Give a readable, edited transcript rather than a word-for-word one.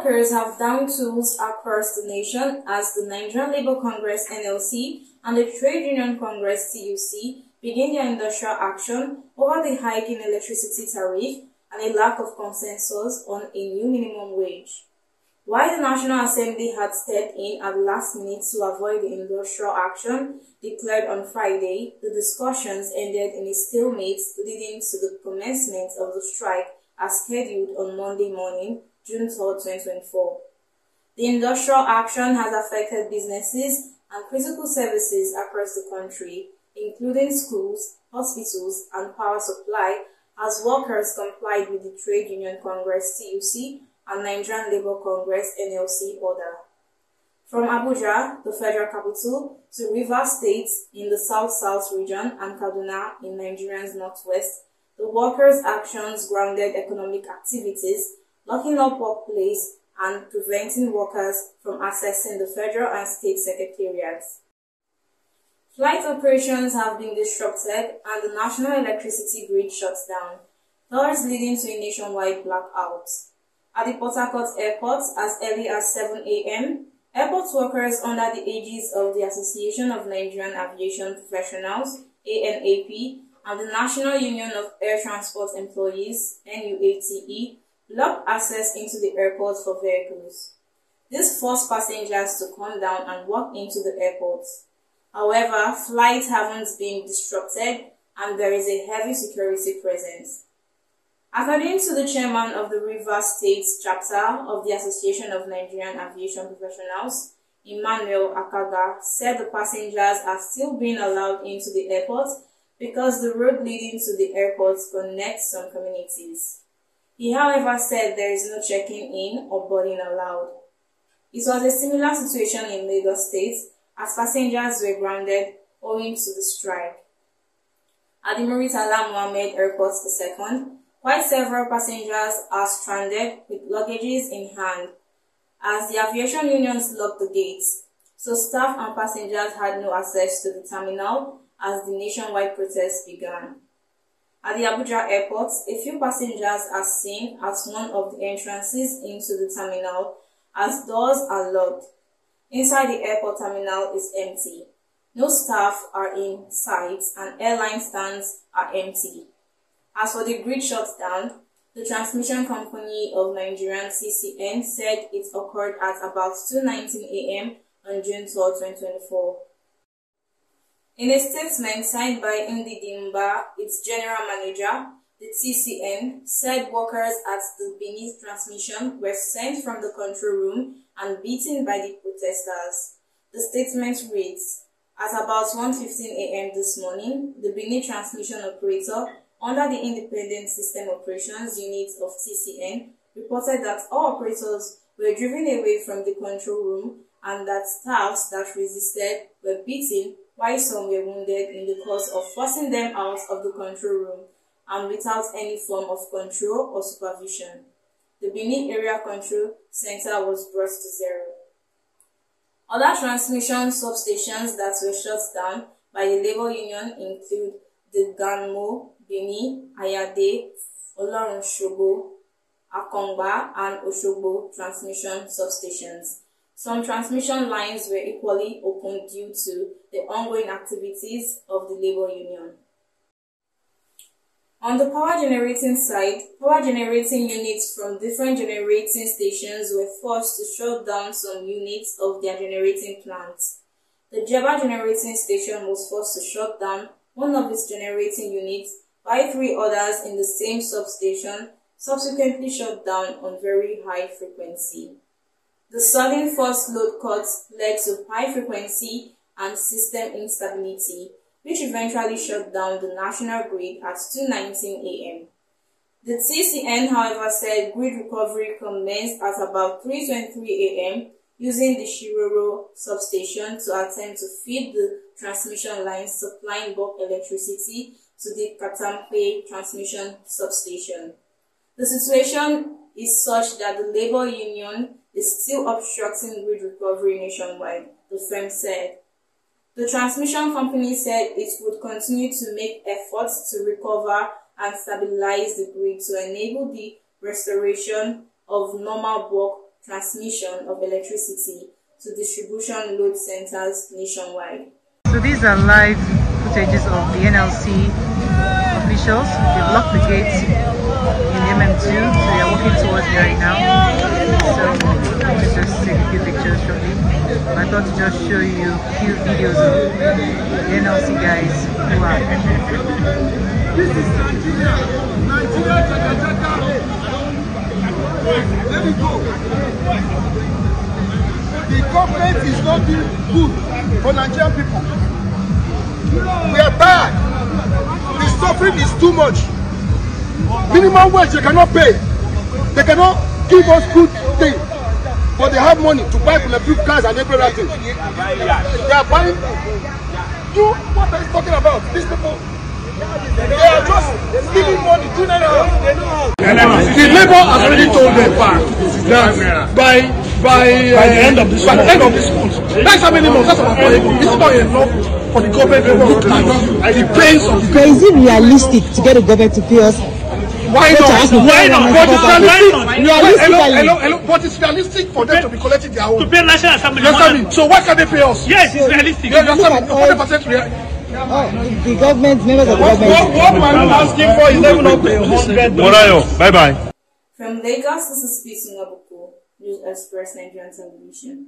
workers have downed tools across the nation as the Nigerian Labour Congress (NLC) and the Trade Union Congress (TUC) begin their industrial action over the hike in electricity tariff and a lack of consensus on a new minimum wage. While the National Assembly had stepped in at the last minute to avoid the industrial action declared on Friday, the discussions ended in a stalemate leading to the commencement of the strike as scheduled on Monday morning, June 3, 2024. The industrial action has affected businesses and critical services across the country, including schools, hospitals, and power supply, as workers complied with the Trade Union Congress (TUC) and Nigerian Labour Congress (NLC) order. From Abuja, the federal capital, to Rivers State in the South-South region and Kaduna in Nigeria's northwest, the workers' actions grounded economic activities, locking up workplace and preventing workers from accessing the federal and state secretariats. Flight operations have been disrupted and the national electricity grid shuts down, thus leading to a nationwide blackout. At the Port Harcourt Airport, as early as 7 a.m., airport workers under the aegis of the Association of Nigerian Aviation Professionals (ANAP) and the National Union of Air Transport Employees (NUATE) blocked access into the airport for vehicles. This forced passengers to come down and walk into the airport. However, flights haven't been disrupted and there is a heavy security presence. According to the chairman of the Rivers State chapter of the Association of Nigerian Aviation Professionals, Emmanuel Akaga, said the passengers are still being allowed into the airport because the road leading to the airport connects some communities. He, however, said there is no checking in or boarding allowed. It was a similar situation in Lagos State as passengers were grounded owing to the strike. At the Muritala Mohammed Airport II, quite several passengers are stranded with luggages in hand as the aviation unions locked the gates, so staff and passengers had no access to the terminal as the nationwide protest began. At the Abuja airport, a few passengers are seen at one of the entrances into the terminal as doors are locked. Inside the airport terminal is empty. No staff are in sight and airline stands are empty. As for the grid shutdown, the transmission company of Nigerian CCN said it occurred at about 2:19 a.m. on June 12, 2024. In a statement signed by Ndi Dimba, its general manager, the TCN said workers at the Benin transmission were sent from the control room and beaten by the protesters. The statement reads, "At about 1:15 a.m. this morning, the Benin transmission operator under the Independent System Operations Unit of TCN reported that all operators were driven away from the control room and that staffs that resisted were beaten while some were wounded in the course of forcing them out of the control room and without any form of control or supervision. The Benin Area Control Center was brought to zero." Other transmission substations that were shut down by the labor union include the Ganmo, Benin, Ayade, Olorun-Shogbo, Akongba, and Oshogbo transmission substations. Some transmission lines were equally opened due to the ongoing activities of the labor union. On the power generating side, power generating units from different generating stations were forced to shut down some units of their generating plants. The Jeba generating station was forced to shut down one of its generating units, while 3 others in the same substation subsequently shut down on very high frequency. The sudden forced load cuts led to high frequency and system instability, which eventually shut down the national grid at 2:19 a.m. The TCN, however, said grid recovery commenced at about 3:23 a.m. using the Shiroro substation to attempt to feed the transmission lines supplying bulk electricity to the Katampe transmission substation. The situation is such that the labor union is still obstructing grid recovery nationwide, the firm said. The transmission company said it would continue to make efforts to recover and stabilize the grid to enable the restoration of normal bulk transmission of electricity to distribution load centers nationwide. So these are live footages of the NLC officials. They've locked the gates in MM2, so they are walking towards me right now. So let's just take a few pictures shortly. I thought to just show you a few videos of the NLC guys who are. This is Nigeria. Let me go. The government is not doing good for Nigerian people. We are bad. The suffering is too much. Minimum wage they cannot pay. They cannot give us good things. But they have money to buy bulletproof cars and everything. They are buying. You, what are you talking about? These people, they are just stealing money, doing anyhow. The labor has already told them that by the end of this month, that's how many months, that's about 4 months. It's not enough for the government to look at the pains of the. Is it realistic to get the government to pay us? Why not? Why not? But it's Realistically. hello, but it's realistic for them to be collecting their own. To pay national assembly. You understand me? So why can't they pay us? Yes, it's realistic. You understand me? 40% The government, members of the government. What I'm asking for is level up to 100. Morayo, bye bye. From Lagos, this is Peace Ngabuko, News Express Nigerian Television.